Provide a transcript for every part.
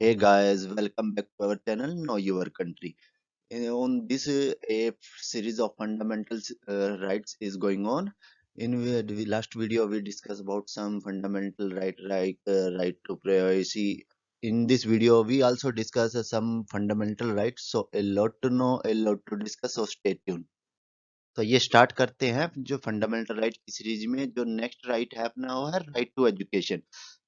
Hey guys, welcome back to our channel Know Your Country. On this a series of fundamental rights is going on. In the last video, we discussed about some fundamental right to privacy. In this video, we also discuss some fundamental rights. So a lot to know, a lot to discuss. So stay tuned. तो ये start करते हैं जो fundamental right की series में। जो next right है अपना वो है राइट टू एजुकेशन।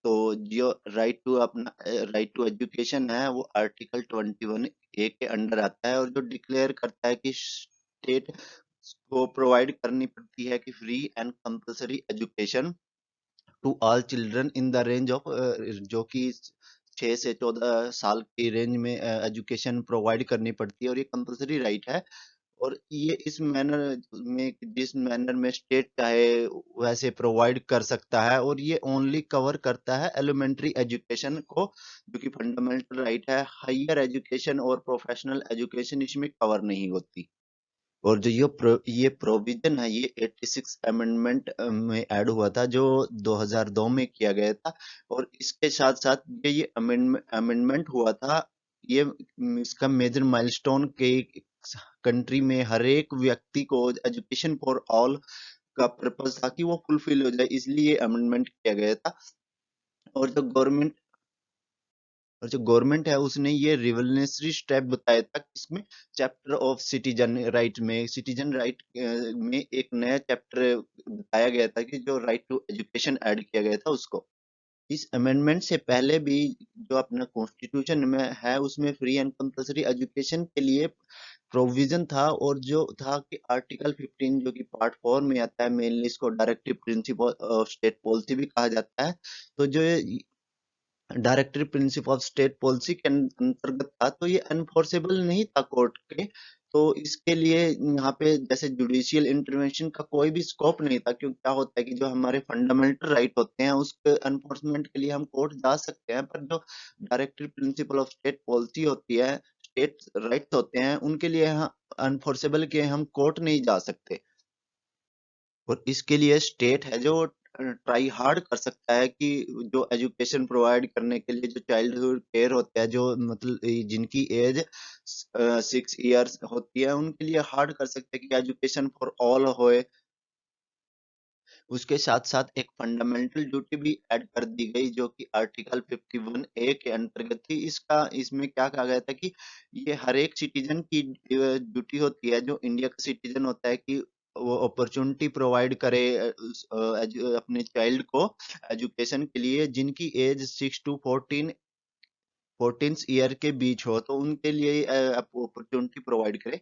तो जो राइट टू एजुकेशन है वो आर्टिकल 21A के अंडर आता है और जो डिक्लेयर करता है कि स्टेट को प्रोवाइड करनी पड़ती है कि free and compulsory education to all children in the range of जो कि 6 से 14 साल की रेंज में एजुकेशन प्रोवाइड करनी पड़ती है और ये कंपल्सरी राइट है। और ये इस मैनर में जिस मैनर में स्टेट चाहे वैसे प्रोवाइड कर सकता है और ये ओनली कवर करता है एलिमेंट्री एजुकेशन को जो कि फंडामेंटल राइट है। हायर एजुकेशन और प्रोफेशनल एजुकेशन इसमें कवर नहीं होती। और जो ये प्रोविजन है ये 86 अमेंडमेंट में ऐड हुआ था जो 2002 में किया गया था। और इसके साथ साथ ये अमेंडमेंट हुआ था ये इसका मेजर माइलस्टोन के कंट्री में हर एक व्यक्ति को एजुकेशन फॉर ऑल का पर्पस था कि वो फुलफिल हो जाए, इसलिए अमेंडमेंट किया गया था। और जो गवर्नमेंट है उसने ये रिवोल्यूशनरी स्टेप बताया था इसमें चैप्टर ऑफ सिटीजन राइट में में एक नया चैप्टर बताया गया था कि जो राइट टू एजुकेशन ऐड किया गया था उसको। इस अमेंडमेंट से पहले भी जो अपना कॉन्स्टिट्यूशन में है उसमें फ्री एंड कंपल्सरी एजुकेशन के लिए प्रोविजन था। और जो था कि आर्टिकल 15 जो कि पार्ट 4 में आता है, मेनली इसको directive principle of state policy भी कहा जाता है। तो जो directory principle of state policy के अंतर्गत था तो ये अनफोर्सेबल नहीं था कोर्ट के। तो इसके लिए यहाँ पे जैसे जुडिशियल इंटरवेंशन का कोई भी स्कोप नहीं था, क्योंकि क्या होता है कि जो हमारे फंडामेंटल राइट होते हैं उसके अनफोर्समेंट के लिए हम कोर्ट जा सकते हैं, पर जो directory principle of state policy होती है, स्टेट राइट्स होते हैं, उनके लिए अनफोर्सेबल के हम कोर्ट नहीं जा सकते। और इसके लिए स्टेट है जो ट्राई हार्ड कर सकता है कि जो एजुकेशन प्रोवाइड करने के लिए जो चाइल्डहुड केयर होता है, जो मतलब जिनकी एज 6 इयर्स होती है, उनके लिए हार्ड कर सकते हैं कि एजुकेशन फॉर ऑल होए। उसके साथ साथ एक फंडामेंटल ड्यूटी भी ऐड कर दी गई जो कि आर्टिकल 51A के अंतर्गत थी। इसमें क्या कहा गया था कि ये हर एक सिटीजन की ड्यूटी होती है जो इंडिया का सिटीजन होता है कि वो अपॉर्चुनिटी प्रोवाइड करे अपने चाइल्ड को एजुकेशन के लिए जिनकी एज 6 to 14 ईयर के बीच हो, तो उनके लिए अपॉर्चुनिटी प्रोवाइड करे।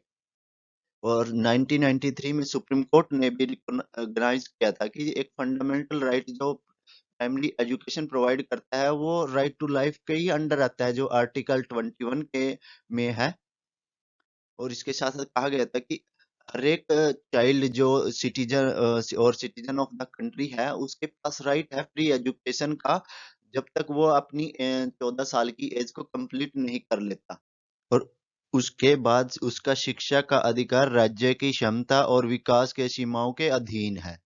और 1993 में सुप्रीम कोर्ट ने भी रिकॉग्नाइज किया था कि एक फंडामेंटल राइट जो प्राइमरी एजुकेशन प्रोवाइड करता है वो राइट टू लाइफ के ही अंडर आता है जो आर्टिकल 21 के में है। और इसके साथ साथ कहा गया था कि हर एक चाइल्ड जो सिटीजन ऑफ द कंट्री है उसके पास राइट है फ्री एजुकेशन का जब तक वो अपनी 14 साल की एज को कंप्लीट नहीं कर लेता। और उसके बाद उसका शिक्षा का अधिकार राज्य की क्षमता और विकास के सीमाओं के अधीन है।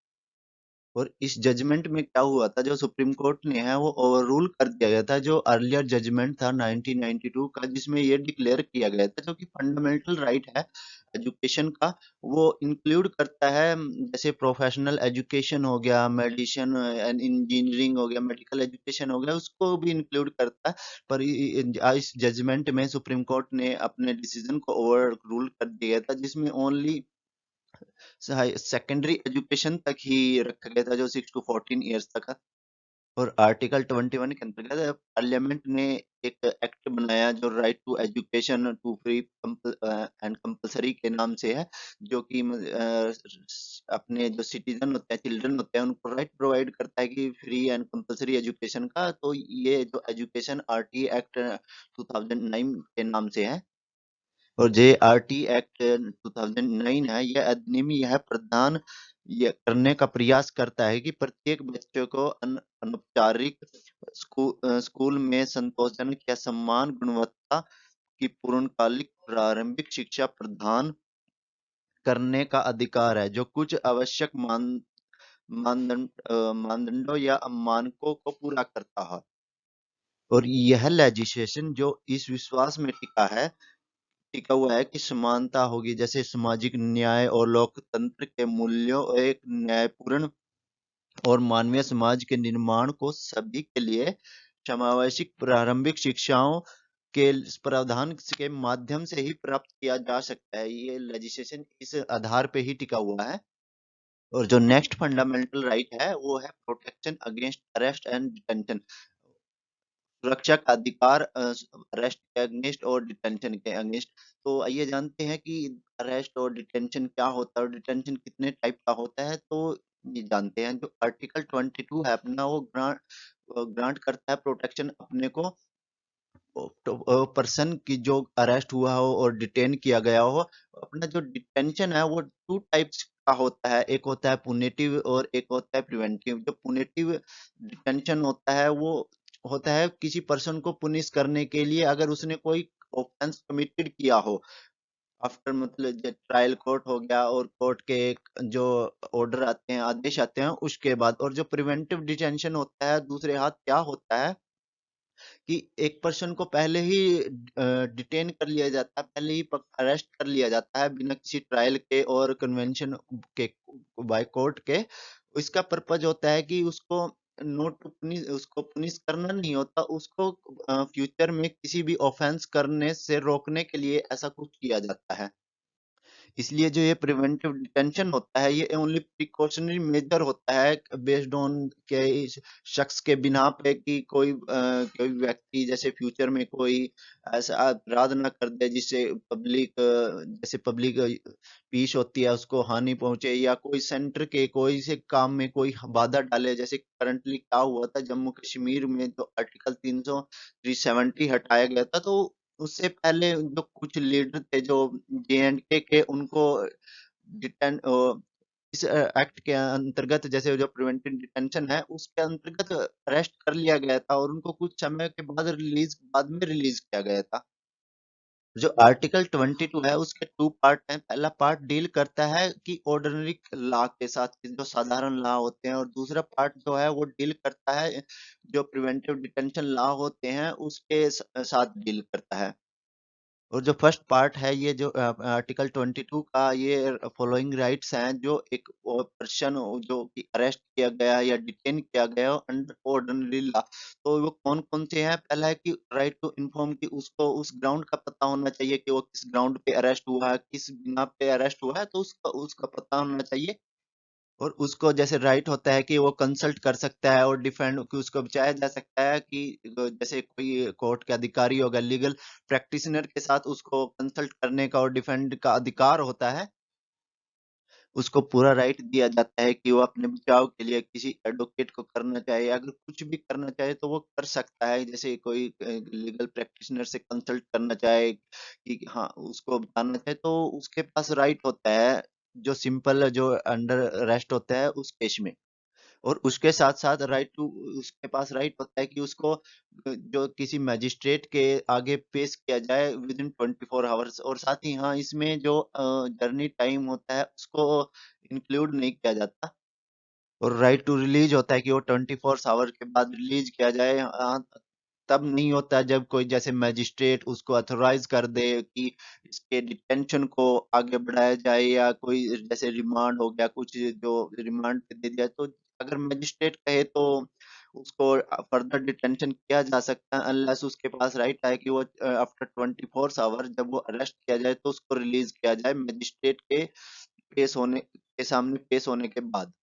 और इस जजमेंट में क्या हुआ था, जो सुप्रीम कोर्ट ने है वो ओवर रूल कर दिया गया था जो अर्लियर जजमेंट था 1992 का, जिसमें ये डिक्लेयर किया गया था जो कि फंडामेंटल राइट है एजुकेशन का। वो इंक्लूड करता है जैसे प्रोफेशनल एजुकेशन हो गया, मेडिसिन एंड इंजीनियरिंग हो गया, मेडिकल एजुकेशन हो गया, उसको भी इंक्लूड करता है। पर इस जजमेंट में सुप्रीम कोर्ट ने अपने डिसीजन को ओवर रूल कर दिया था जिसमें ओनली सेकेंडरी एजुकेशन तक ही रखा गया था जो 6 to 14 ईयर्स तक है। और आर्टिकल 21 के अंतर्गत पार्लियामेंट ने एक एक्ट बनाया जो right to education to free and compulsory के नाम से है, जो कि अपने जो सिटीजन होते हैं, चिल्ड्रन होते हैं, उनको राइट प्रोवाइड करता है कि फ्री एंड कंपलसरी एजुकेशन का। तो ये जो एजुकेशन आरटी एक्ट 2009 के नाम से है। और जेआरटी एक्ट 2009 है, यह अधिनियम यह प्रदान करने का प्रयास करता है कि प्रत्येक बच्चे को अनौपचारिक स्कूल में संतोषजनक या समान गुणवत्ता की पूर्णकालिक प्रारंभिक शिक्षा प्रदान करने का अधिकार है, जो कुछ आवश्यक मानदंडों या मानकों को पूरा करता है। और यह लेजिस्लेशन जो इस विश्वास में टिका हुआ है कि समानता होगी, जैसे सामाजिक न्याय और लोकतंत्र के मूल्यों, एक न्यायपूर्ण और मानवीय समाज के निर्माण को सभी के लिए समावेशिक प्रारंभिक शिक्षाओं के प्रावधान के माध्यम से ही प्राप्त किया जा सकता है। ये लेजिस्लेशन इस आधार पे ही टिका हुआ है। और जो नेक्स्ट फंडामेंटल राइट है वो है protection against arrest and detention, सुरक्षा का अधिकार अरेस्ट के अगेंस्ट और डिटेंशन के अगेंस्ट। तो आइए जानते हैं कि अरेस्ट और डिटेंशन क्या होता है और डिटेंशन कितने टाइप का होता है। तो ये जानते हैं, जो आर्टिकल 22 है अपना, वो ग्रांट ग्रांट करता है प्रोटेक्शन अपने को, तो पर्सन की जो अरेस्ट हुआ हो और डिटेन किया गया हो। अपना जो डिटेंशन है वो टू टाइप्स का होता है, एक होता है पुनेटिव और एक होता है प्रिवेंटिव। जो पुनेटिव डिटेंशन होता है वो होता है किसी पर्सन को पुनिश करने के लिए, अगर उसने कोई ऑफेंस कमिटेड किया हो। आफ्टर मतलब जो ट्रायल कोर्ट हो गया और कोर्ट के जो ऑर्डर आते हैं, आदेश आते हैं, उसके बाद। और जो प्रिवेंटिव डिटेंशन होता है दूसरे हाथ क्या होता है कि एक पर्सन को पहले ही डिटेन कर लिया जाता है, पहले ही अरेस्ट कर लिया जाता है बिना किसी ट्रायल के और कन्वेंशन के, बाय कोर्ट के। इसका पर्पज होता है कि उसको नोट पुनिश, उसको पुनिश करना नहीं होता, उसको फ्यूचर में किसी भी ऑफेंस करने से रोकने के लिए ऐसा कुछ किया जाता है। इसलिए जो ये प्रिवेंटिव डिटेंशन होता है ये ओनली प्रिकॉशनरी मेजर होता है, बेस्ड ऑन के इस शख्स के बिना पे कि कोई व्यक्ति जैसे फ्यूचर में कोई ऐसा अपराध ना कर दे जिससे पब्लिक, जैसे पब्लिक पीस होती है उसको हानि पहुंचे, या कोई सेंटर के कोई से काम में कोई बाधा डाले। जैसे करंटली क्या हुआ था जम्मू कश्मीर में, जो आर्टिकल 370 हटाया गया था, तो उससे पहले जो कुछ लीडर थे जो जे एंड के उनको डिटेन इस एक्ट के अंतर्गत, जैसे जो प्रिवेंटिव डिटेंशन है उसके अंतर्गत अरेस्ट कर लिया गया था और उनको कुछ समय के बाद में रिलीज किया गया था। जो आर्टिकल 22 है उसके टू पार्ट हैं। पहला पार्ट डील करता है कि ऑर्डिनरी लॉ के साथ, कि जो साधारण लॉ होते हैं, और दूसरा पार्ट जो है वो डील करता है जो प्रिवेंटिव डिटेंशन लॉ होते हैं उसके साथ डील करता है। और जो फर्स्ट पार्ट है, ये जो आर्टिकल 22 का, ये फॉलोइंग राइट्स हैं जो एक पर्सन जो कि अरेस्ट किया गया है या डिटेन किया गया हो अंडर ऑर्डिनरी लॉ, तो वो कौन कौन से हैं। पहला है कि राइट टू इन्फॉर्म, कि उसको उस ग्राउंड का पता होना चाहिए कि वो किस ग्राउंड पे अरेस्ट हुआ है, किस बिना पे अरेस्ट हुआ है, तो उसका उसका पता होना चाहिए। और उसको जैसे राइट होता है कि वो कंसल्ट कर सकता है और डिफेंड, कि उसको बचाया जा सकता है कि जैसे कोई कोर्ट के अधिकारी होगा, लीगल प्रैक्टिशनर के साथ उसको कंसल्ट करने का और डिफेंड का अधिकार होता है। उसको पूरा राइट दिया जाता है कि वो अपने बचाव के लिए किसी एडवोकेट को करना चाहे, अगर कुछ भी करना चाहे तो वो कर सकता है। जैसे कोई लीगल प्रैक्टिशनर से कंसल्ट करना चाहे कि हाँ उसको बताना चाहे, तो उसके पास राइट होता है, जो सिंपल जो अंडर अरेस्ट होता है उस केस में। और उसके साथ साथ राइट टू, उसके पास राइट होता है कि उसको जो किसी मैजिस्ट्रेट के आगे पेश किया जाए विद इन 24 आवर्स। और साथ ही हाँ, इसमें जो जर्नी टाइम होता है उसको इंक्लूड नहीं किया जाता। और राइट टू रिलीज होता है कि वो 24 आवर के बाद रिलीज किया जाए। हाँ, तब नहीं होता जब कोई जैसे मैजिस्ट्रेट उसको अथोराइज कर दे कि इसके डिटेंशन को आगे बढ़ाया जाए, या कोई जैसे रिमांड हो गया, कुछ जो रिमांड पे दे दिया, तो अगर मैजिस्ट्रेट कहे तो उसको फर्दर डिटेंशन किया जा सकता है, अनलेस उसके पास राइट है कि वो आफ्टर 24 आवर जब वो अरेस्ट किया जाए तो उसको रिलीज किया जाए मैजिस्ट्रेट के पेश होने के सामने पेश होने के बाद।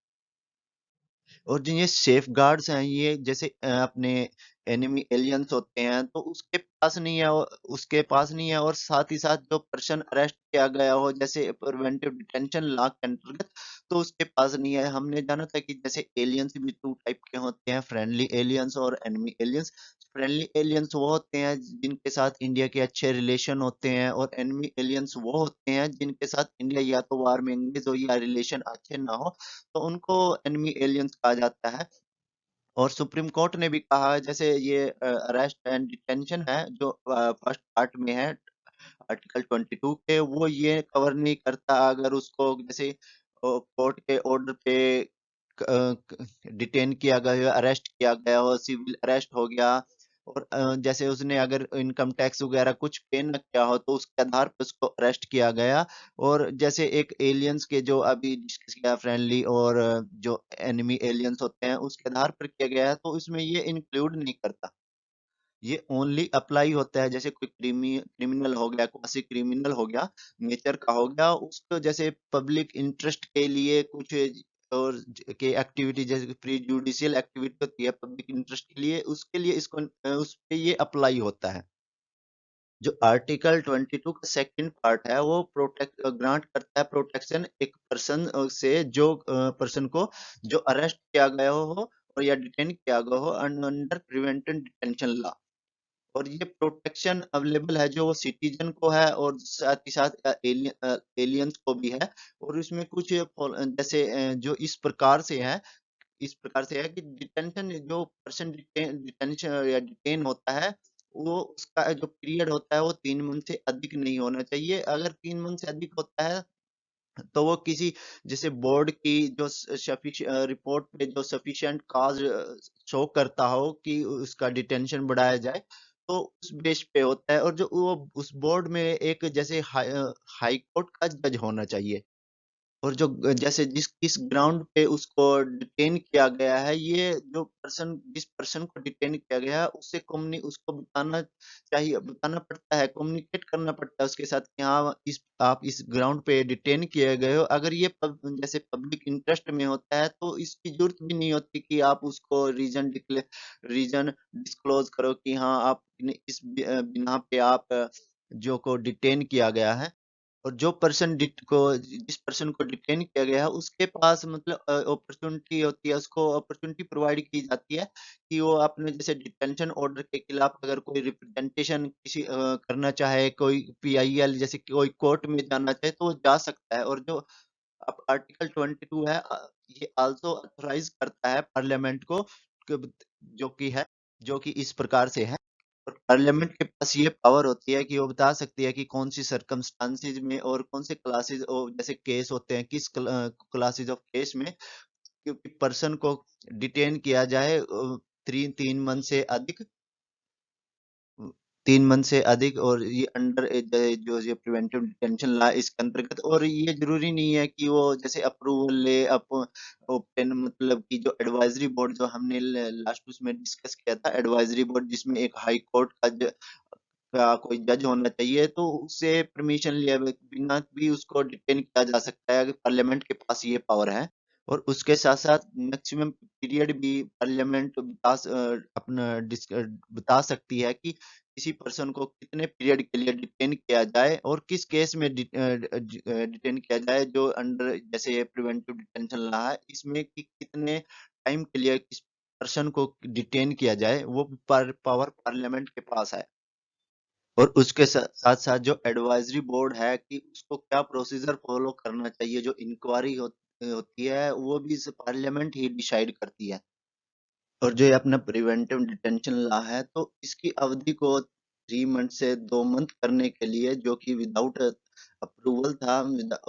और जो ये सेफ गार्ड्स हैं, ये जैसे अपने एनिमी एलियंस होते हैं तो उसके पास नहीं है, उसके पास नहीं है। और साथ ही साथ जो पर्सन अरेस्ट किया गया हो जैसे प्रिवेंटिव डिटेंशन लॉ के अंतर्गत, तो उसके पास नहीं है। हमने जाना था कि जैसे एलियंस भी टू टाइप के होते हैं, फ्रेंडली एलियंस और एनिमी एलियंस। फ्रेंडली एलियंस वो होते हैं जिनके साथ इंडिया के अच्छे रिलेशन होते हैं, और एनिमी एलियंस वो होते हैं जिनके साथ इंडिया या तो वार में एंगेज हो या रिलेशन अच्छे ना हो, तो उनको एनिमी एलियंस कहा जाता है। और सुप्रीम कोर्ट ने भी कहा है, जैसे ये अरेस्ट एंड डिटेंशन है जो फर्स्ट पार्ट में है आर्टिकल 22 के, वो ये कवर नहीं करता अगर उसको जैसे कोर्ट के ऑर्डर पे डिटेन किया गया हो, अरेस्ट किया गया हो, सिविल अरेस्ट हो गया, और जैसे उसने अगर इनकम टैक्स वगैरह कुछ पे न किया हो तो उसके आधार पर उसको अरेस्ट किया गया। और जैसे एक एलियंस के जो अभी डिस्कस किया फ्रेंडली और जो एनिमी एलियंस होते हैं उसके आधार पर किया गया है, तो इसमें ये इंक्लूड नहीं करता। ये ओनली अप्लाई होता है जैसे कोई क्रिमिनल हो गया, क्वासी क्रिमिनल हो गया, नेचर का हो गया, उसको जैसे पब्लिक इंटरेस्ट के लिए कुछ और के एक्टिविटी जैसे प्री जुडिशियल एक्टिविटी होती है पब्लिक इंटरेस्ट के लिए, उसके लिए इसको उस पे ये अप्लाई होता है। जो आर्टिकल 22 का सेकंड पार्ट है वो प्रोटेक्ट ग्रांट करता है प्रोटेक्शन एक पर्सन से जो पर्सन को जो अरेस्ट किया गया हो और या डिटेन किया गया हो अंडर प्रिवेंटिव डिटेंशन लॉ। और ये प्रोटेक्शन अवेलेबल है जो वो सिटीजन को है और साथ ही साथ एलियंस को भी है। और इसमें कुछ जैसे जो इस प्रकार से है कि डिटेंशन जो पर्सन डिटेंशन या डिटेन होता है वो उसका जो पीरियड होता है वो 3 मंथ से अधिक नहीं होना चाहिए। अगर 3 मंथ से अधिक होता है तो वो किसी जैसे बोर्ड की जो रिपोर्ट पे जो सफिशिएंट काज शो करता हो कि उसका डिटेंशन बढ़ाया जाए तो उस बेस पे होता है। और जो वो उस बोर्ड में एक जैसे हाई कोर्ट का जज होना चाहिए। और जो जैसे जिस ग्राउंड पे उसको डिटेन किया गया है, ये जो पर्सन जिस पर्सन को डिटेन किया गया है उससे कम्युनि उसको बताना पड़ता है, कम्युनिकेट करना पड़ता है उसके साथ कि हाँ इस आप इस ग्राउंड पे डिटेन किए गए हो। अगर ये जैसे पब्लिक इंटरेस्ट में होता है तो इसकी जरूरत भी नहीं होती कि आप उसको रीजन डिस्क्लोज करो कि हाँ आप इस बिना पे आप जो को डिटेन किया गया है। और जो पर्सन को जिस पर्सन को डिटेन किया गया है उसके पास मतलब अपॉर्चुनिटी होती है, उसको अपॉर्चुनिटी प्रोवाइड की जाती है कि वो अपने जैसे डिटेंशन ऑर्डर के खिलाफ अगर कोई रिप्रेजेंटेशन करना चाहे, कोई पीआईएल जैसे कि कोई कोर्ट में जाना चाहे तो वो जा सकता है। और जो अब आर्टिकल 22 है ये आल्सो ऑथराइज करता है पार्लियामेंट को जो कि है जो कि इस प्रकार से है। और पार्लियामेंट के पास ये पावर होती है कि वो बता सकती है कि कौन सी सरकमस्टांसिस में और कौन से क्लासेस जैसे केस होते हैं किस क्लासेस ऑफ केस में क्योंकि पर्सन को डिटेन किया जाए 3 मंथ से अधिक 3 मंथ से अधिक। और ये अंडर जो ये प्रिवेंटिव डिटेंशन लॉ इसके अंतर्गत। और ये जरूरी नहीं है कि वो जैसे अप्रूवल ले ओपन मतलब कि जो एडवाइजरी बोर्ड जो हमने लास्ट उसमें डिस्कस किया था, एडवाइजरी बोर्ड जिसमें एक हाई कोर्ट का कोई जज होना चाहिए तो उससे परमिशन लिए बिना भी उसको डिटेन किया जा सकता है, अगर पार्लियामेंट के पास ये पावर है। और उसके साथ साथ मैक्सिमम पीरियड भी पार्लियामेंट बता सकती है कि किसी पर्सन को कितने पीरियड के लिए डिटेन किया जाए और किस केस में डिटेन किया जाए जो अंडर जैसे प्रिवेंटिव डिटेंशन लॉ है इसमें कि कितने टाइम के लिए किस पर्सन को डिटेन किया जाए वो पावर पार्लियामेंट के पास है। और उसके साथ साथ जो एडवाइजरी बोर्ड है कि उसको क्या प्रोसीजर फॉलो करना चाहिए, जो इंक्वायरी होती है वो भी पार्लियामेंट ही डिसाइड करती है। और जो ये अपना प्रिवेंटिव डिटेंशन लॉ है तो इसकी अवधि को 3 मंथ से 2 मंथ करने के लिए जो कि विदाउट अप्रूवल था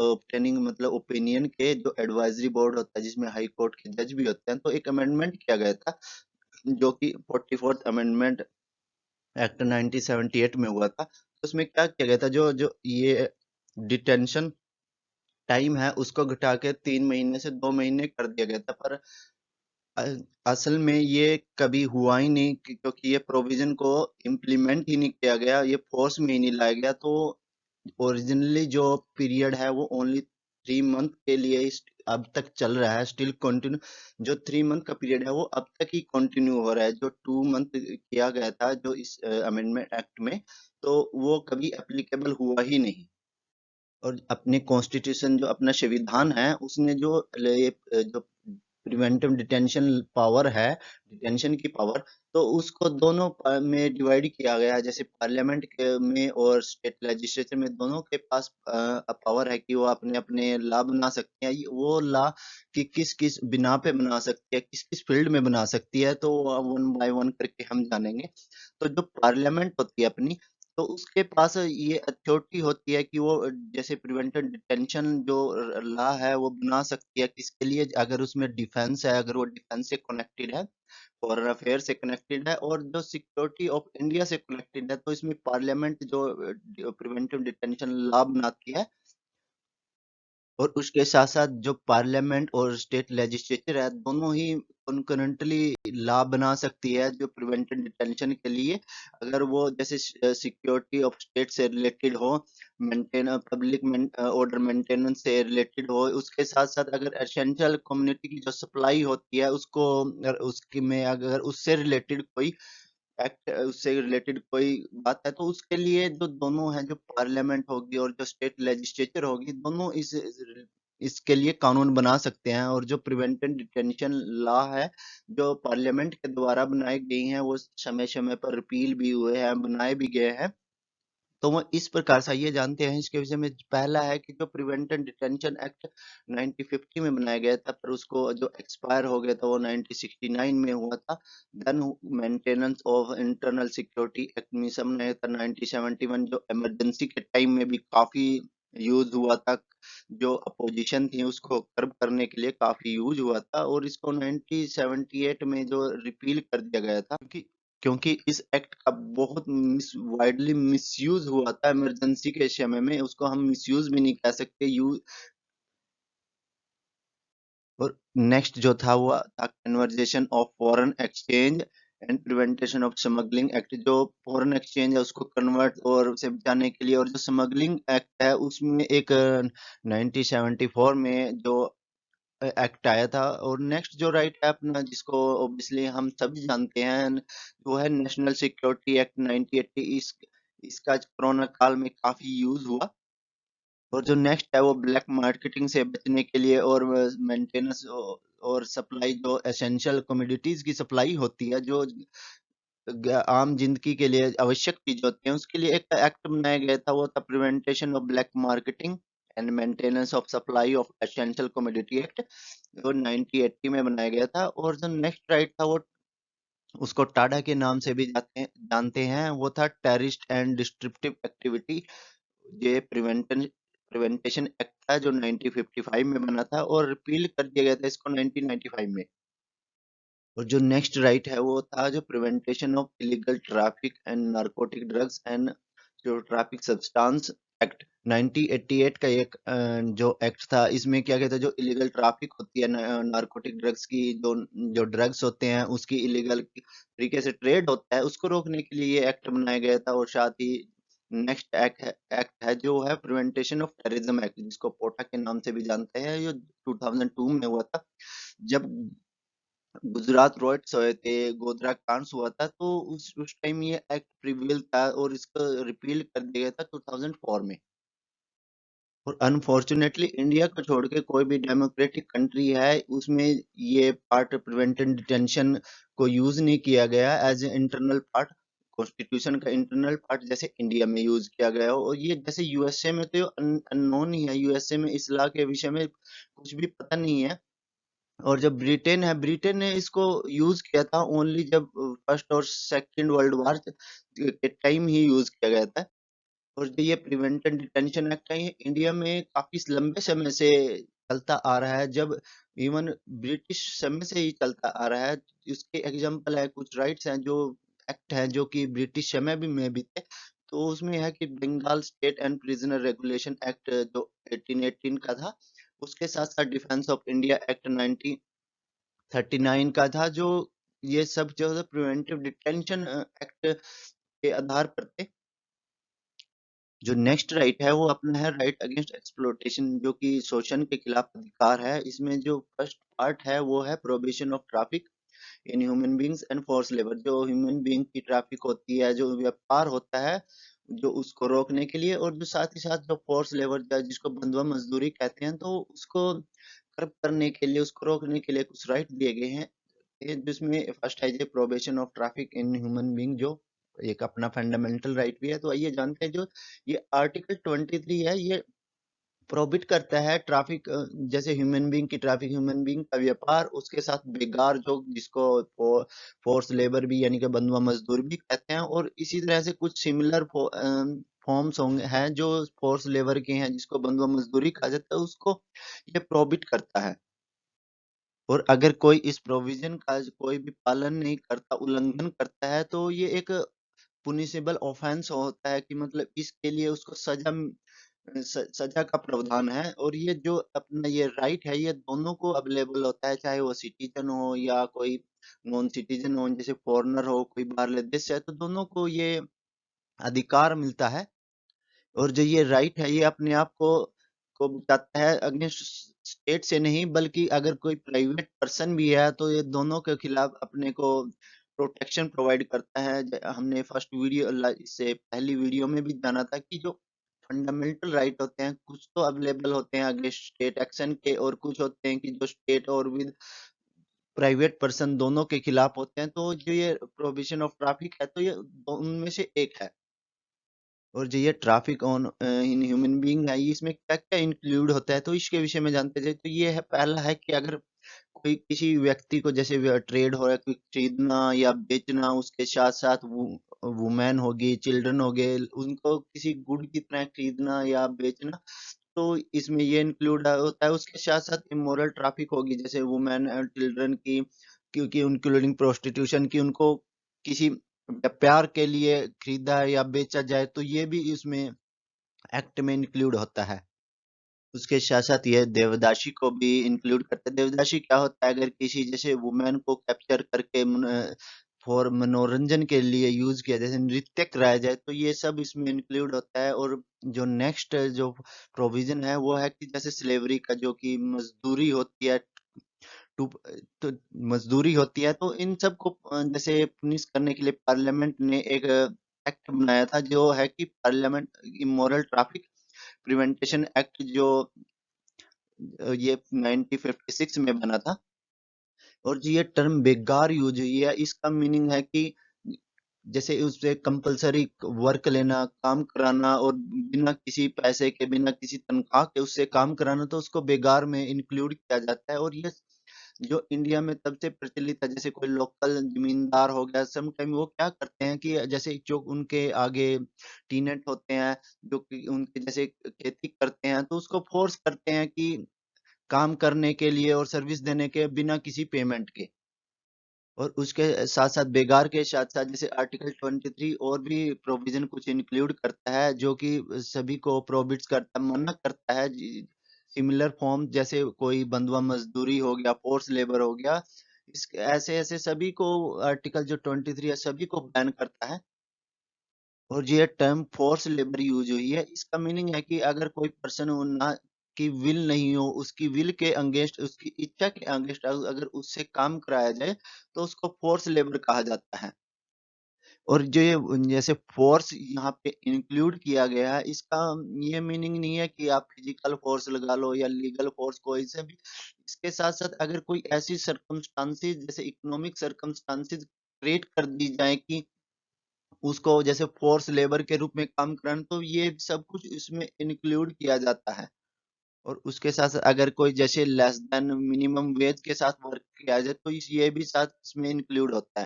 ऑब्टेनिंग मतलब ओपिनियन के जो एडवाइजरी बोर्ड होता है जिसमें हाई कोर्ट के जज भी होते हैं, तो एक अमेंडमेंट किया गया था जो कि 44th अमेंडमेंट एक्ट 1978 में हुआ था। तो उसमें क्या किया गया था, जो जो ये डिटेंशन टाइम है उसको घटा के 3 महीने से 2 महीने कर दिया गया था। पर असल में ये कभी हुआ ही नहीं क्योंकि ये प्रोविजन को इम्प्लीमेंट ही नहीं किया गया, ये फोर्स में ही नहीं लाया गया। तो ओरिजिनली जो पीरियड है वो ओनली 3 मंथ के लिए अब तक चल रहा है, स्टिल कंटिन्यू। जो 3 मंथ का पीरियड है वो अब तक ही कंटिन्यू हो रहा है। जो 2 मंथ किया गया था जो इस अमेंडमेंट एक्ट में, तो वो कभी एप्लीकेबल हुआ ही नहीं। और अपने कॉन्स्टिट्यूशन जो अपना संविधान है उसने जो जो प्रिवेंटिव डिटेंशन पावर है, डिटेंशन की पावर, तो उसको दोनों में डिवाइड किया गया है। जैसे पार्लियामेंट के में और स्टेट लेजिस्लेचर में दोनों के पास पावर है कि वो अपने अपने लॉ बना सकते हैं। वो लॉ कि किस किस बिना पे बना सकती है, किस किस फील्ड में बना सकती है, तो वन बाय वन करके हम जानेंगे। तो जो पार्लियामेंट होती है अपनी, तो उसके पास ये अथॉरिटी होती है कि वो जैसे प्रिवेंटिव डिटेंशन जो लॉ है वो बना सकती है किसके लिए, अगर उसमें डिफेंस है, अगर वो डिफेंस से कनेक्टेड है, फॉरेन अफेयर से कनेक्टेड है, और जो सिक्योरिटी ऑफ इंडिया से कनेक्टेड है, तो इसमें पार्लियामेंट जो प्रिवेंटिव डिटेंशन लॉ बनाती है, और उसके साथ साथ जो पार्लियामेंट और स्टेट लेजिस्लेचर है दोनों ही कॉन्करेंटली लॉ बना सकती है जो प्रिवेंटिव डिटेंशन के लिए, अगर वो जैसे सिक्योरिटी ऑफ स्टेट से रिलेटेड हो, मेंटेन पब्लिक ऑर्डर मेंटेनेंस से रिलेटेड हो, उसके साथ साथ अगर एसेंशियल कम्युनिटी की जो सप्लाई होती है उसको उसकी में अगर उससे रिलेटेड कोई एक्ट, उससे रिलेटेड कोई बात है, तो उसके लिए जो दोनों है, जो पार्लियामेंट होगी और जो स्टेट लेजिस्लेचर होगी, दोनों इसके लिए कानून बना सकते हैं। और जो प्रिवेंटिव डिटेंशन लॉ है जो पार्लियामेंट के द्वारा बनाई गई हैं, वो समय समय पर रिपील भी हुए हैं, बनाए भी गए हैं। तो वो इस प्रकार से आइए जानते हैं इसके विषय में। पहला है कि जो प्रिवेंटिव डिटेंशन एक्ट 1950 में बनाया गया था, पर उसको जो एक्सपायर हो गया था वो 1969 में हुआ था। Then maintenance of internal security act में बनाया था 1971, जो इमरजेंसी के टाइम में भी काफी यूज हुआ था, जो अपोजिशन थी उसको कर्ब करने के लिए काफी यूज हुआ था। और इसको 1978 में जो रिपील कर दिया गया था, क्योंकि क्योंकि इस एक्ट का बहुत वाइडली मिसयूज हुआ था इमरजेंसी के समय में, उसको हम मिसयूज भी नहीं कह सकते, यूज। और नेक्स्ट जो था वो था conversation of foreign exchange and prevention of smuggling act, जो फॉरेन एक्सचेंज है उसको कन्वर्ट और उसे बचाने के लिए, और जो स्मगलिंग एक्ट है उसमें एक 1974 में जो एक्ट आया था। और नेक्स्ट जो राइट है अपना, जिसको ऑब्वियसली हम सभी जानते हैं, वो है नेशनल सिक्योरिटी एक्ट 1980। इसका कोरोना काल में काफी यूज हुआ। और जो नेक्स्ट है वो ब्लैक मार्केटिंग से बचने के लिए और मेंटेनेंस और सप्लाई, जो एसेंशियल कमोडिटीज की सप्लाई होती है, जो आम जिंदगी के लिए आवश्यक चीज होती है, उसके लिए एक एक्ट बनाया गया था, वो था prevention of black marketing and maintenance of supply of essential commodity act, जो 1980 में बनाया गया था। और जो नेक्स्ट राइट था वो उसको टाडा के नाम से भी जानते हैं, वो था टेररिस्ट एंड डिस्ट्रप्टिव एक्टिविटी। ये प्रिवेंटेशन एक्ट था जो 1955 में बना था और रिपील कर दिया गया था इसको 1995 में। और जो नेक्स्ट राइट है वो था जो prevention of illegal traffic and narcotic drugs and जो ट्रैफिक सब्सटेंस एक्ट 1988 का एक जो एक्ट था, इसमें क्या कहता है, जो इलीगल ट्रैफिक होती है नारकोटिक ड्रग्स की, जो जो ड्रग्स होते हैं उसकी इलीगल तरीके से ट्रेड होता है, उसको रोकने के लिए ये एक्ट बनाया गया था। और साथ ही नेक्स्ट एक्ट है जो है प्रिवेंटेशन ऑफ टेररिज्म एक्ट, जिसको पोटा के नाम से भी जानते हैं, ये 2002 में हुआ था, जब गुजरात रॉयट्स हुए थे, गोधरा कांड्स हुआ था, तो उस टाइम ये एक्ट प्रिवेल था और इसको रिपील कर दिया गया था 2004 में। और अनफॉर्चुनेटली इंडिया को छोड़ के कोई भी डेमोक्रेटिक कंट्री है उसमें ये पार्ट प्रिवेंटिव डिटेंशन को यूज नहीं किया गया as a internal part, constitution का इंटरनल पार्ट जैसे इंडिया में यूज किया गया हो। और ये जैसे यूएसए में तो अननोन ही है, यूएसए में इस लॉ के विषय में कुछ भी पता नहीं है। और जब ब्रिटेन है, ब्रिटेन ने इसको यूज किया था ओनली जब फर्स्ट और सेकंड वर्ल्ड वॉर के टाइम ही यूज किया गया था। और जो ये प्रिवेंटिव डिटेंशन एक्ट है ये इंडिया में काफी लंबे समय से चलता आ रहा है, जब इवन ब्रिटिश समय से ही चलता आ रहा है। इसके एग्जाम्पल है, कुछ राइट्स हैं जो एक्ट हैं जो कि ब्रिटिश समय भी में भी थे। तो उसमें है कि Bengal state and prisoner regulation act जो 1818 का था, उसके साथ साथ डिफेंस ऑफ इंडिया एक्ट 1939 का था, जो ये सब जो है प्रिवेंटिव डिटेंशन एक्ट के आधार पर थे। जो नेक्स्ट राइट है वो अपना है राइट अगेंस्ट एक्सप्लोइटेशन, जो कि शोषण के खिलाफ अधिकार है। इसमें जो फर्स्ट पार्ट है वो है prohibition of traffic in human beings and force labour, जो ह्यूमन बींग की ट्रैफिक होती है, जो व्यापार होता है, जो उसको रोकने के लिए। और जो साथ ही साथ जो फोर्स लेबर जिसको बंधुआ मजदूरी कहते हैं, तो उसको कर्ब करने के लिए, उसको रोकने के लिए कुछ राइट दिए गए हैं। जिसमें फर्स्ट है prohibition of traffic in human being, जो एक अपना फंडामेंटल राइट भी है। तो आइए जानते हैं, जो ये आर्टिकल 23 है, ये प्रोहिबिट करता है ट्रैफिक, जैसे ह्यूमन बीइंग की ट्रैफिक, ह्यूमन बीइंग का व्यापार, उसके साथ बेगार जो जिसको फोर्स लेबर भी यानी कि बंधुआ मजदूर भी कहते हैं, और इसी तरह से कुछ सिमिलर फॉर्म्स होंगे हैं जो फोर्स लेबर के हैं जिसको बंधुआ मजदूरी कहा जाता है, उसको ये प्रोहिबिट करता है। और अगर कोई इस प्रोविजन का कोई भी पालन नहीं करता, उल्लंघन करता है, तो ये एक पुनिशेबल ऑफेंस होता है कि मतलब इसके लिए उसको सजा का प्रावधान है। और ये जो अपना ये राइट है ये दोनों को अवेलेबल होता है, चाहे वो सिटीजन हो या कोई नॉन सिटीजन हो, जैसे फॉरेनर हो, कोई बाहरले देश से है, तो दोनों को ये अधिकार मिलता है। और जो ये राइट है ये अपने आप को बताता है अगेंस्ट स्टेट से नहीं, बल्कि अगर कोई प्राइवेट पर्सन भी है तो ये दोनों के खिलाफ अपने को प्रोटेक्शन प्रोवाइड करता है। हमने फर्स्ट वीडियो इससे पहली वीडियो में भी जाना था कि जो फंडामेंटल राइट होते हैं कुछ तो अवेलेबल होते हैं अगेंस्ट स्टेट एक्शन के, और कुछ होते हैं कि जो स्टेट और विद प्राइवेट पर्सन दोनों के खिलाफ होते हैं। तो जो ये प्रोविजन ऑफ ट्रैफिक है तो ये उनमें से एक है। और जो ये traffic on in human being है, ये इसमें क्या क्या इंक्लूड होता है, तो इसके विषय में जानते हैं। तो ये है, पहला है कि अगर कोई किसी व्यक्ति को जैसे ट्रेड हो रहा है, कोई खरीदना या बेचना, उसके साथ साथ वुमेन होगी, चिल्ड्रन हो गए, उनको किसी गुड की तरह खरीदना या बेचना, तो इसमें ये इंक्लूड होता है। उसके साथ साथ इमोरल ट्रैफिक होगी, जैसे वुमेन और चिल्ड्रन की, क्योंकि इंक्लूडिंग प्रोस्टिट्यूशन की, उनको किसी प्यार के लिए खरीदा या बेचा जाए, तो ये भी इसमें एक्ट में इंक्लूड होता है। उसके साथ साथ ये देवदासी को भी इंक्लूड करता है। देवदासी क्या होता है, अगर किसी जैसे वुमेन को कैप्चर करके फॉर मनोरंजन के लिए यूज किया, जैसे नृत्य कराया जाए, तो ये सब इसमें इंक्लूड होता है। और जो नेक्स्ट जो प्रोविजन है वो है कि जैसे स्लेवरी का, जो कि मजदूरी होती है, टू तो मजदूरी होती है, तो इन सब को जैसे पुनिश करने के लिए पार्लियामेंट ने एक एक्ट बनाया था, जो है कि parliament immoral traffic prevention act, जो ये 1956 में बना था। और जो ये टर्म बेकार यूज हुई है, इसका मीनिंग है कि जैसे उससे कंपलसरी वर्क लेना, काम कराना, और बिना किसी पैसे के, बिना किसी तनख्वाह के उससे काम कराना, तो उसको बेगार में इंक्लूड किया जाता है। और ये जो इंडिया में तब से प्रचलित है, जैसे कोई लोकल जमींदार हो गया, सम टाइम वो क्या करते हैं कि जैसे जो उनके आगे टीनेट होते हैं, जो कि उनके जैसे खेती करते हैं, तो उसको फोर्स करते हैं कि काम करने के लिए और सर्विस देने के बिना किसी पेमेंट के। और उसके साथ साथ बेगार के साथ साथ जैसे आर्टिकल 23 और भी प्रोविजन कुछ इंक्लूड करता है, जो कि सभी को प्रोहिबिट्स करता, मना करता है सिमिलर फॉर्म, जैसे कोई बंधुआ मजदूरी हो गया, फोर्स लेबर हो गया, इस ऐसे ऐसे सभी को आर्टिकल जो 23 है सभी को बैन करता है। और ये टर्म फोर्स लेबर यूज हुई है, इसका मीनिंग है कि अगर कोई पर्सन ना की विल नहीं हो, उसकी विल के अगेंस्ट, उसकी इच्छा के अगेंस्ट अगर उससे काम कराया जाए, तो उसको फोर्स लेबर कहा जाता है। और जो ये जैसे फोर्स यहाँ पे इंक्लूड किया गया है, इसका ये मीनिंग नहीं है कि आप फिजिकल फोर्स लगा लो या लीगल फोर्स, कोई से भी। इसके साथ साथ अगर कोई ऐसी सरकमस्टांसेस, जैसे इकोनॉमिक सरकमस्टांसेस क्रिएट कर दी जाए कि उसको जैसे फोर्स लेबर के रूप में काम कराना, तो ये सब कुछ इसमें इंक्लूड किया जाता है। और उसके साथ साथ अगर कोई जैसे लेस देन मिनिमम वेज के साथ वर्क किया जाए, तो ये भी साथ इसमें इंक्लूड होता है।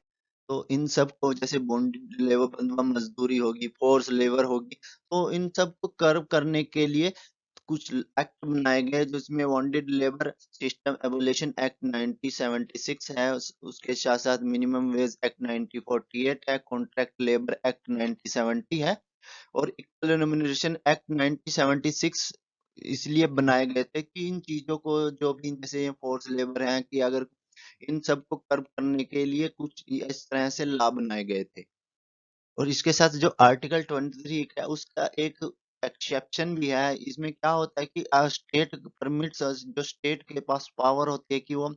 तो इन सब को जैसे बॉन्डेड लेबर, बंधुआ मजदूरी होगी, फोर्स लेबर होगी, तो इन सब को कर्व करने के लिए कुछ एक्ट बनाए गए, जिसमें bonded labour system abolition act 1976 है, उसके साथ साथ मिनिमम वेज एक्ट 1948 है, कॉन्ट्रैक्ट लेबर एक्ट 1970 है, और इक्वल रेम्युनरेशन एक्ट 1976 इसलिए बनाए गए थे कि इन चीजों को, जो भी जैसे फोर्स लेबर हैं, कि अगर इन सब को कर्व करने के लिए कुछ इस तरह से लॉ बनाए गए थे। और इसके साथ जो आर्टिकल 23 है उसका एक एक्सेप्शन भी है। इसमें क्या होता है कि स्टेट परमिट्स, जो स्टेट के पास पावर होती है कि वो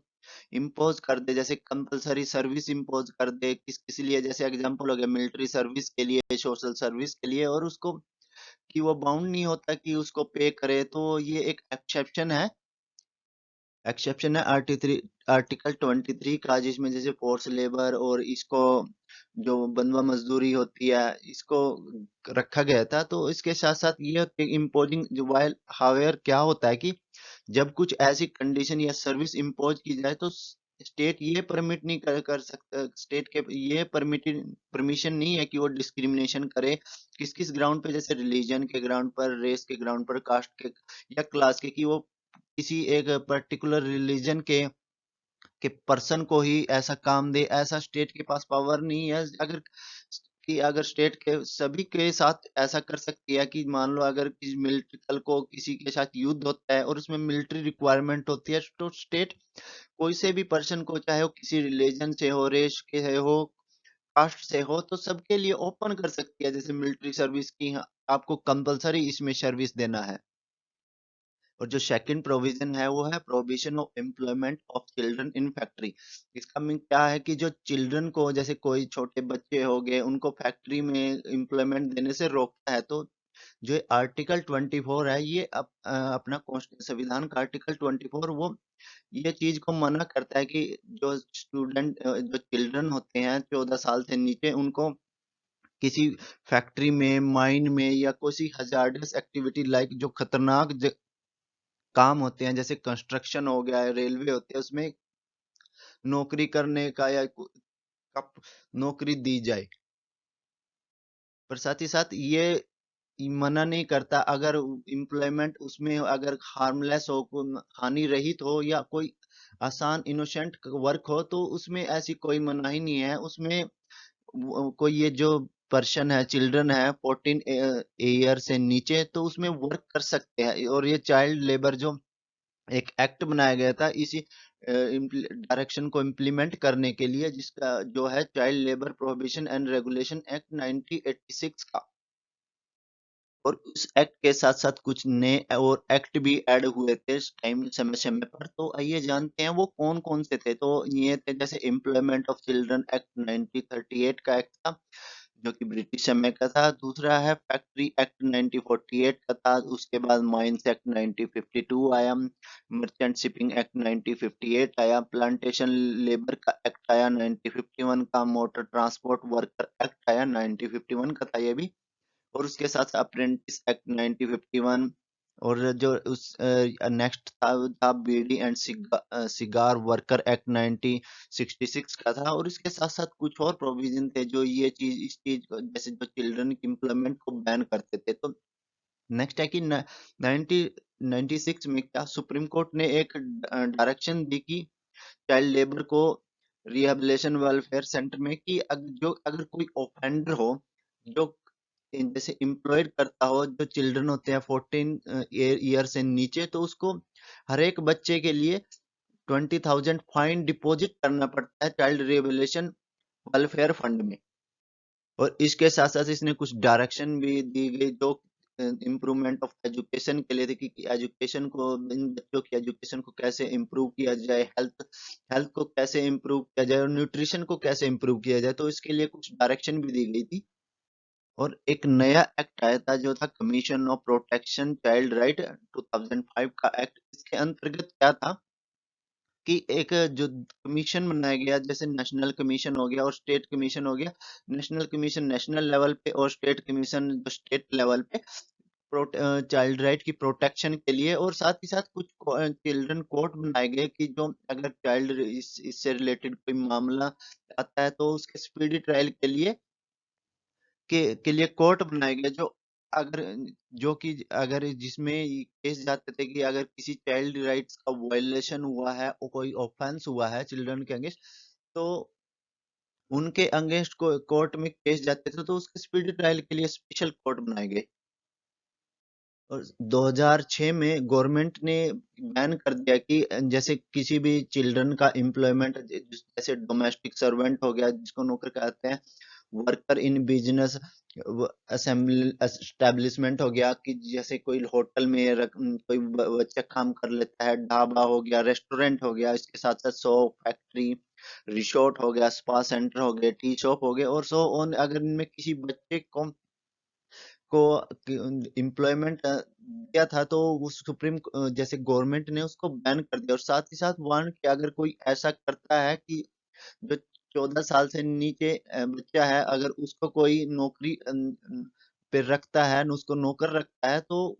इम्पोज कर दे, जैसे कंपलसरी सर्विस इम्पोज कर दे किस लिए, जैसे एग्जांपल हो गया मिलिट्री सर्विस के लिए, सोशल सर्विस के लिए, और उसको कि वो बाउंड नहीं होता कि उसको पे करे, तो ये एक एक्सेप्शन है। एक्सेप्शन है आर्टिकल 23 का, जिसमें जैसे फोर्स लेबर और इसको जो बंधुआ मजदूरी होती है इसको रखा गया था। तो इसके साथ साथ ये इम्पोजिंग जो वाइल हावेयर क्या होता है कि जब कुछ ऐसी कंडीशन या सर्विस इम्पोज की जाए तो स्टेट ये परमिट नहीं कर सकता, स्टेट के ये परमिशन नहीं है कि वो डिस्क्रिमिनेशन करे किस किस ग्राउंड पे, जैसे रिलीजन के ग्राउंड पर, रेस के ग्राउंड पर, कास्ट के या क्लास के, कि वो किसी एक पर्टिकुलर रिलीजन के पर्सन को ही ऐसा काम दे। ऐसा स्टेट के पास पावर नहीं है। अगर स्टेट के सभी के साथ ऐसा कर सकती है कि मान लो अगर किसी मिलिट्री कल को किसी के साथ युद्ध होता है और उसमें मिलिट्री रिक्वायरमेंट होती है, तो स्टेट कोई से भी पर्सन को, चाहे वो किसी रिलीजन से हो, रेस के है हो, कास्ट से हो, तो सबके लिए ओपन कर सकती है, जैसे मिलिट्री सर्विस की, हाँ, आपको कंपलसरी इसमें सर्विस देना है। और जो सेकंड प्रोविजन है वो है provision of employment of children in factory. इसका मीन क्या है कि जो चिल्ड्रन को, जैसे कोई छोटे बच्चे हो गए, उनको फैक्ट्री में एम्प्लॉयमेंट देने से रोकता है। तो जो आर्टिकल 24 है, ये अपना संविधान का आर्टिकल 24 वो ये चीज को मना करता है कि जो स्टूडेंट, जो चिल्ड्रन होते हैं 14 साल से नीचे, उनको किसी फैक्ट्री में, माइन में, या किसी हजार्डस एक्टिविटी लाइक जो खतरनाक काम होते हैं, जैसे कंस्ट्रक्शन हो गया है, रेलवे होते हैं, उसमें नौकरी करने का या नौकरी दी जाए। पर साथ ही साथ ये मना नहीं करता, अगर एम्प्लॉयमेंट उसमें अगर हार्मलेस हो, हानि रहित हो, या कोई आसान इनोसेंट वर्क हो, तो उसमें ऐसी कोई मनाही नहीं है। उसमें कोई ये जो पर्सन है, चिल्ड्रन है 14 ईयर से नीचे, तो उसमें वर्क कर सकते हैं। और ये चाइल्ड लेबर जो एक एक्ट बनाया गया था इसी डायरेक्शन को इम्प्लीमेंट करने के लिए, जिसका जो है child labour prohibition and regulation act 1986 का। और उस एक्ट के साथ साथ कुछ नए और एक्ट भी ऐड हुए थे इस टाइम, समय समय पर। तो आइए जानते हैं वो कौन कौन से थे। तो ये थे जैसे एम्प्लॉयमेंट ऑफ चिल्ड्रन एक्ट 1938 का एक्ट था, जो कि ब्रिटिश समय का था। दूसरा है फैक्ट्री एक्ट 1948 का था। उसके बाद माइंस एक्ट 1952 आया, मर्चेंट शिपिंग एक्ट 1958 आया, प्लांटेशन लेबर का एक्ट आया 1951 का, मोटर ट्रांसपोर्ट वर्कर एक्ट आया 1951 का था ये भी। और उसके साथ अप्रेंटिस एक्ट 1951। और जो उस नेक्स्ट था बीड़ी एंड सिगार वर्कर एक्ट 1966 का था। और इसके साथ साथ कुछ और प्रोविजन थे जो ये चीज, इस चीज को, जैसे जो चिल्ड्रन की एम्प्लॉयमेंट को बैन करते थे। तो नेक्स्ट है कि 1996 में क्या सुप्रीम कोर्ट ने एक डायरेक्शन दी कि चाइल्ड लेबर को रिहेबिलिटेशन वेलफेयर सेंटर में, कि अगर कोई ऑफेंडर हो जो जैसे एम्प्लॉयड करता हो, जो चिल्ड्रन होते हैं 14 ईयर से नीचे, तो उसको हर एक बच्चे के लिए 20,000 फाइन डिपॉजिट करना पड़ता है चाइल्ड रिहेबिलिटेशन वेलफेयर फंड में। और इसके साथ साथ इसने कुछ डायरेक्शन भी दी गई जो इम्प्रूवमेंट ऑफ एजुकेशन के लिए थे, कि एजुकेशन को, इन बच्चों की एजुकेशन को कैसे इम्प्रूव किया जाए, हेल्थ हेल्थ को कैसे इम्प्रूव किया जाए, और न्यूट्रिशन को कैसे इम्प्रूव किया जाए। तो इसके लिए कुछ डायरेक्शन भी दी गई थी। और एक नया एक्ट आया था जो था commission of protection child right 2005 का एक्ट। इसके अंतर्गत क्या था कि एक जो कमीशन बनाया गया, जैसे नेशनल कमीशन हो गया और स्टेट कमीशन हो गया। नेशनल कमीशन नेशनल लेवल पे और स्टेट कमीशन जो स्टेट लेवल पे चाइल्ड राइट की प्रोटेक्शन के लिए। और साथ ही साथ कुछ चिल्ड्रन कोर्ट बनाए गए कि जो अगर चाइल्ड इससे रिलेटेड कोई मामला आता है तो उसके स्पीडी ट्रायल के लिए कोर्ट बनाए गए, अगर जो कि अगर जिसमें ये केस जाते थे कि अगर किसी चाइल्ड राइट्स का वायलेशन हुआ है और कोई ऑफेंस हुआ है चिल्ड्रन के अगेंस्ट, तो उनके अगेंस्ट को कोर्ट में केस जाते थे, तो उसके स्पीडी ट्रायल के लिए स्पेशल कोर्ट बनाए गए। और 2006 में गवर्नमेंट ने बैन कर दिया कि जैसे किसी भी चिल्ड्रन का एम्प्लॉयमेंट, जैसे डोमेस्टिक सर्वेंट हो गया जिसको नौकर कहते हैं, worker in business assembly establishment हो गया, कि जैसे कोई होटल में कोई बच्चा काम कर लेता है, ढाबा हो गया, रेस्टोरेंट हो गया, इसके साथ साथ शॉप, फैक्ट्री, रिसोर्ट हो गया, स्पा सेंटर हो गया, टी शॉप हो गया, और सो ऑन। अगर इनमें किसी बच्चे को को एम्प्लॉयमेंट दिया था, तो वो जैसे गवर्नमेंट ने उसको बैन कर दिया, और साथ ही साथ वार्न किया अगर कोई ऐसा करता है कि जो 14 साल से नीचे बच्चा है, अगर उसको कोई नौकरी पे रखता है, उसको नौकर रखता है, तो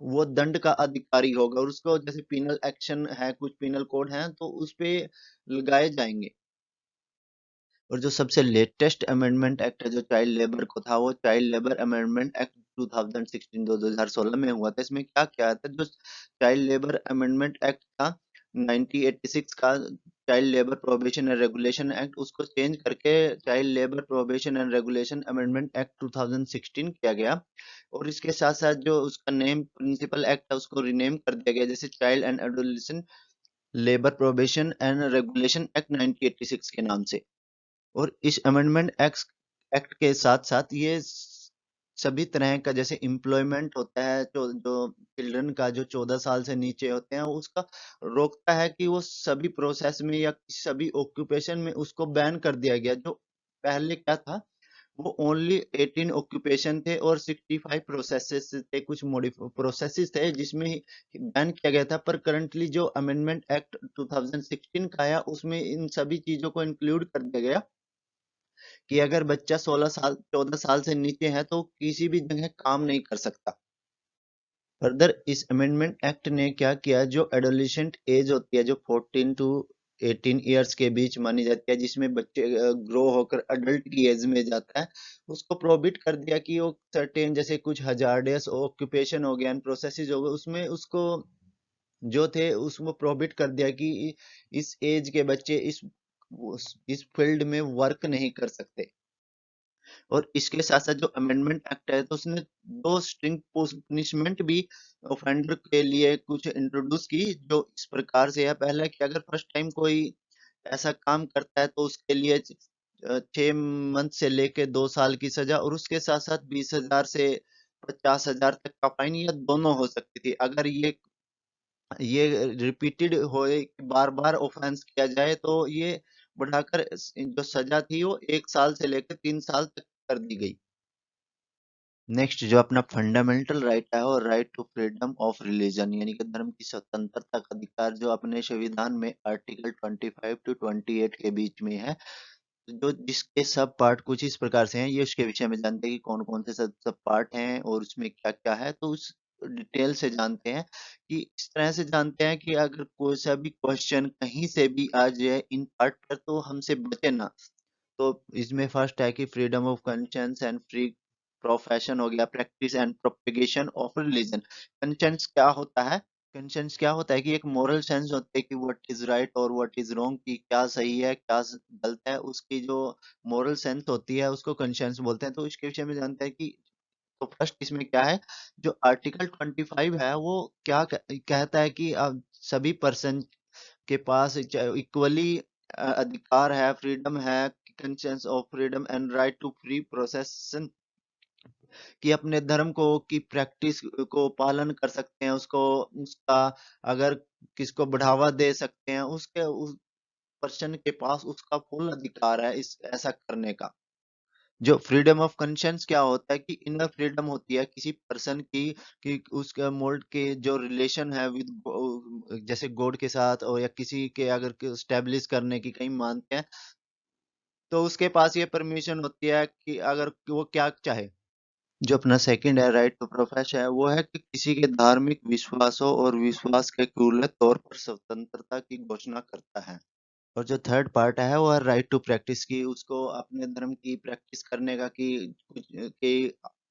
वो दंड का अधिकारी होगा, और उसको जैसे पिनल एक्शन है, कुछ पिनल कोड हैं, तो उस पे लगाए जाएंगे। और जो सबसे लेटेस्ट अमेंडमेंट एक्ट है जो चाइल्ड लेबर को था, वो चाइल्ड लेबर अमेंडमेंट एक्ट 2016 2016 में हुआ था। इसमें क्या क्या था, जो चाइल्ड लेबर अमेंडमेंट एक्ट था 1986 का, child labour prohibition and regulation act, उसको चेंज करके child labour prohibition and regulation amendment act 2016 किया गया। और इसके साथ साथ जो उसका नेम प्रिंसिपल एक्ट है, उसको रिनेम कर दिया गया, जैसे child and adolescent labour prohibition and regulation act 1986 के नाम से। और इस अमेंडमेंट एक्ट के साथ साथ ये सभी तरह का जैसे एम्प्लॉयमेंट होता है, जो जो चिल्ड्रन का जो 14 साल से नीचे होते हैं, उसका रोकता है कि वो सभी प्रोसेस में या सभी ऑक्यूपेशन में उसको बैन कर दिया गया। जो पहले क्या था, वो ओनली 18 ऑक्यूपेशन थे और 65 प्रोसेसेस थे, कुछ प्रोसेसेस थे जिसमें बैन किया गया था। पर करंटली जो अमेंडमेंट एक्ट 2016 का आया, उसमें इन सभी चीजों को इंक्लूड कर दिया गया कि अगर बच्चा 14 साल से नीचे है तो किसी भी जगह काम नहीं कर सकता। फर्दर इस अमेंडमेंट एक्ट ने क्या किया, जो एडोलेसेंट एज होती है, जो 14 टू 18 इयर्स के बीच मानी जाती है, जिसमें बच्चे ग्रो होकर अडल्ट की एज में जाता है, उसको प्रोहिबिट कर दिया कि वो सर्टेन जैसे कुछ हजार्डियस ऑक्यूपेशन हो गया, प्रोसेसेस हो गए, उसमें उसको जो थे उसमें प्रोहिबिट कर दिया कि इस एज के बच्चे इस फील्ड में वर्क नहीं कर सकते। और इसके साथ साथ जो अमेंडमेंट एक्ट है, तो उसने दो स्ट्रिंग पनिशमेंट भी ऑफेंडर के लिए कुछ इंट्रोड्यूस की, जो इस प्रकार से है। पहला कि अगर फर्स्ट टाइम कोई ऐसा काम करता है, तो उसके लिए 6 मंथ से लेके 2 साल की सजा, और उसके साथ साथ 20,000 से 50,000 तक का फाइन, या दोनों हो सकती थी। अगर ये रिपीटेड होए, बार बार ऑफेंस किया जाए, तो ये बढ़ाकर जो सजा थी वो 1 साल से लेकर 3 साल तक कर दी गई। नेक्स्ट जो अपना फंडामेंटल राइट है, और right to freedom of religion, यानी कि धर्म की स्वतंत्रता का अधिकार, जो अपने संविधान में आर्टिकल 25 टू 28 के बीच में है। जो जिसके सब पार्ट कुछ इस प्रकार से हैं, ये उसके विषय में जानते हैं कि कौन कौन से सब सब पार्ट हैं और उसमें क्या क्या है, तो उस डिटेल से जानते हैं। कि इस तरह से जानते हैं कि अगर कोई सा भी क्वेश्चन कहीं से भी आ जाए इन पार्ट पर, तो हमसे बचे ना। तो इसमें फर्स्ट है कि freedom of conscience and free profession हो गया, practice and propagation of religion. Conscience क्या होता है? कंशियंस क्या होता है कि एक मोरल सेंस होता है कि व्हाट इज राइट और व्हाट इज रॉन्ग, कि क्या सही है क्या गलत है, उसकी जो मोरल सेंस होती है उसको कंशियंस बोलते हैं। तो इसके विषय में जानते हैं कि तो फर्स्ट इसमें क्या है, जो आर्टिकल 25 है वो क्या कहता है कि सभी पर्सन के पास इक्वली अधिकार है, फ्रीडम है, conscience of freedom and right to free procession, कि अपने धर्म को की प्रैक्टिस को पालन कर सकते हैं, उसको उसका अगर किसको बढ़ावा दे सकते हैं, उसके उस पर्सन के पास उसका फुल अधिकार है इस ऐसा करने का। जो फ्रीडम ऑफ कंशियंस क्या होता है, कि इनर फ्रीडम होती है किसी पर्सन की, कि उसके मोल्ड के जो रिलेशन है विद जैसे गॉड के साथ, और या किसी के अगर स्टेब्लिश करने की कहीं मानते हैं, तो उसके पास ये परमिशन होती है कि अगर वो क्या चाहे। जो अपना सेकंड है राइट टू प्रोफेश है, वो है कि किसी के धार्मिक विश्वासों और विश्वास के खुले तौर पर स्वतंत्रता की घोषणा करता है। और जो थर्ड पार्ट है वो है राइट टू प्रैक्टिस, की उसको अपने धर्म की प्रैक्टिस करने का की कुछ की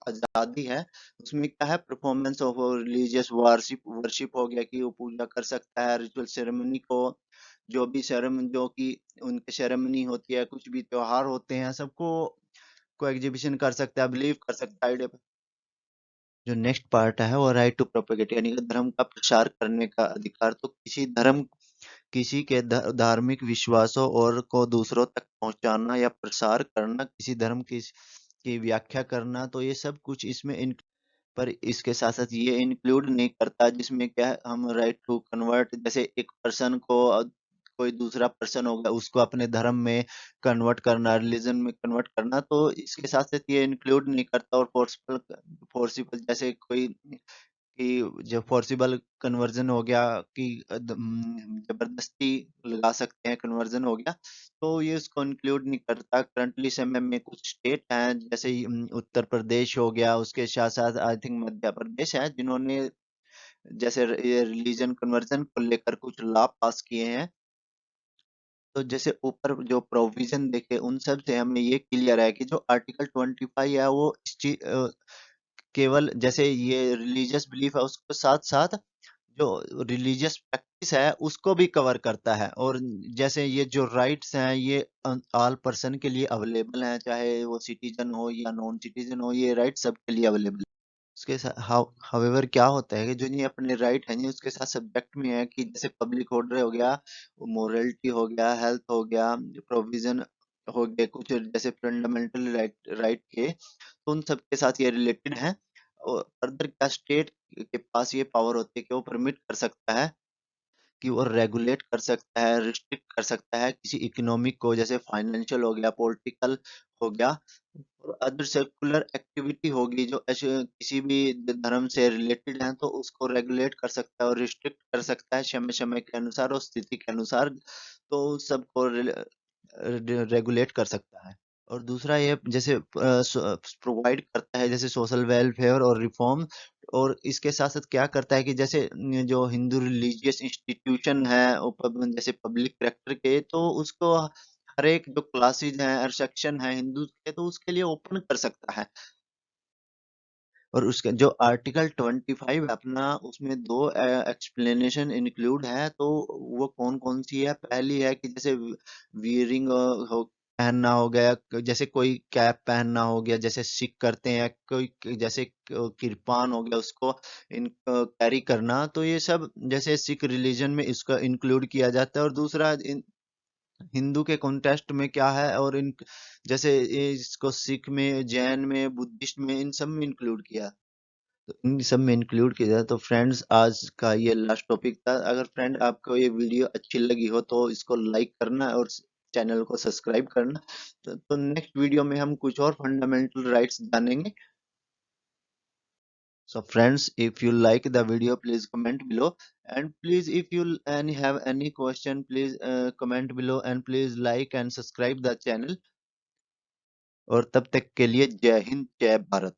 आजादी है। उसमें क्या है, performance of religious worship worship हो गया, कि वो पूजा कर सकता है, रिचुअल सेरेमनी को, जो भी सेरेमनी जो कि उनके सेरेमनी होती है, कुछ भी त्योहार होते हैं, सबको को एग्जीबिशन कर सकता है, बिलीव कर सकता है। जो नेक्स्ट पार्ट है वो राइट टू प्रोपेगेट, यानी कि धर्म का प्रसार करने का अधिकार। तो किसी के धार्मिक विश्वासों और को दूसरों तक पहुंचाना या प्रसार करना, किसी धर्म की व्याख्या करना, तो ये सब कुछ इसमें पर इसके साथ साथ ये इंक्लूड नहीं करता, जिसमें क्या है, हम राइट टू कन्वर्ट, जैसे एक पर्सन को कोई दूसरा पर्सन होगा उसको अपने धर्म में कन्वर्ट करना, रिलीजन में कन्वर्ट करना, तो इसके साथ साथ ये इंक्लूड नहीं करता। और फोर्सफुल फोर्सिबल जैसे कोई कि जो फोर्सिबल कन्वर्जन हो गया कि जबरदस्ती लगा सकते हैं कन्वर्जन हो गया, तो ये उसको इंक्लूड नहीं करता। करंटली समय में कुछ स्टेट हैं जैसे उत्तर प्रदेश हो गया, उसके साथ साथ आई थिंक मध्य प्रदेश है, जिन्होंने जैसे ये रिलीजन कन्वर्जन को लेकर कुछ लॉ पास किए हैं। तो जैसे ऊपर जो प्रोविजन देखे उन सब से हमें ये क्लियर है कि जो आर्टिकल 25 है वो केवल जैसे ये रिलीजियस बिलीफ है उसके साथ साथ जो रिलीजियस प्रैक्टिस है उसको भी कवर करता है। और जैसे ये जो राइट्स हैं ये ऑल पर्सन के लिए अवेलेबल हैं, चाहे वो सिटीजन हो या नॉन सिटीजन हो, ये राइट सबके लिए अवेलेबल। उसके साथ हाउएवर क्या होता है कि जो नहीं अपने राइट है नहीं उसके साथ सब्जेक्ट में है कि जैसे पब्लिक ऑर्डर हो गया, मोरलिटी हो गया, हेल्थ हो गया, प्रोविजन हो गए कुछ जैसे फंडामेंटल राइट राइट के, तो उन सब के साथ ये रिलेटेड है। और फर्दर क्या स्टेट के पास ये पावर होती है कि वो परमिट कर सकता है कि वो रेगुलेट कर सकता है, रिस्ट्रिक्ट कर सकता है किसी इकोनॉमिक को, जैसे फाइनेंशियल हो गया, पॉलिटिकल हो गया, और अदर सेकुलर एक्टिविटी होगी जो ऐसे किसी भी धर्म से रिलेटेड है, तो उसको रेगुलेट कर सकता है और रिस्ट्रिक्ट कर सकता है समय समय के अनुसार और स्थिति के अनुसार, तो उस सबको रेगुलेट कर सकता है। और दूसरा ये जैसे प्रोवाइड करता है जैसे सोशल वेलफेयर और रिफॉर्म। और इसके साथ साथ क्या करता है कि जैसे जो हिंदू रिलीजियस इंस्टीट्यूशन है जैसे पब्लिक सेक्टर के, तो उसको हर एक जो क्लासेज हैं हर सेक्शन है हिंदू के, तो उसके लिए ओपन कर सकता है। और उसका जो आर्टिकल 25 है अपना, उसमें दो एक्सप्लेनेशन इंक्लूड है, तो वो कौन कौन सी है। पहली है कि जैसे वियरिंग हो पहनना हो गया, जैसे कोई कैप पहनना हो गया जैसे सिख करते हैं, कोई जैसे किरपान हो गया उसको इन कैरी करना, तो ये सब जैसे सिख रिलीजन में इसका इंक्लूड किया जाता है। और दूसरा हिंदू के कॉन्टेक्स्ट में क्या है, और इन जैसे ये इसको सिख में, जैन में, बुद्धिस्ट में, इन सब में इंक्लूड किया, तो इन सब में इंक्लूड किया जाए। तो फ्रेंड्स आज का ये लास्ट टॉपिक था। अगर फ्रेंड आपको ये वीडियो अच्छी लगी हो तो इसको लाइक करना और चैनल को सब्सक्राइब करना। तो नेक्स्ट वीडियो में हम कुछ और फंडामेंटल राइट्स जानेंगे। So friends, if you like the video, please comment below, and please if you any have any question, please comment below, and please like and subscribe the channel। और तब तक के लिए जय हिंद जय भारत।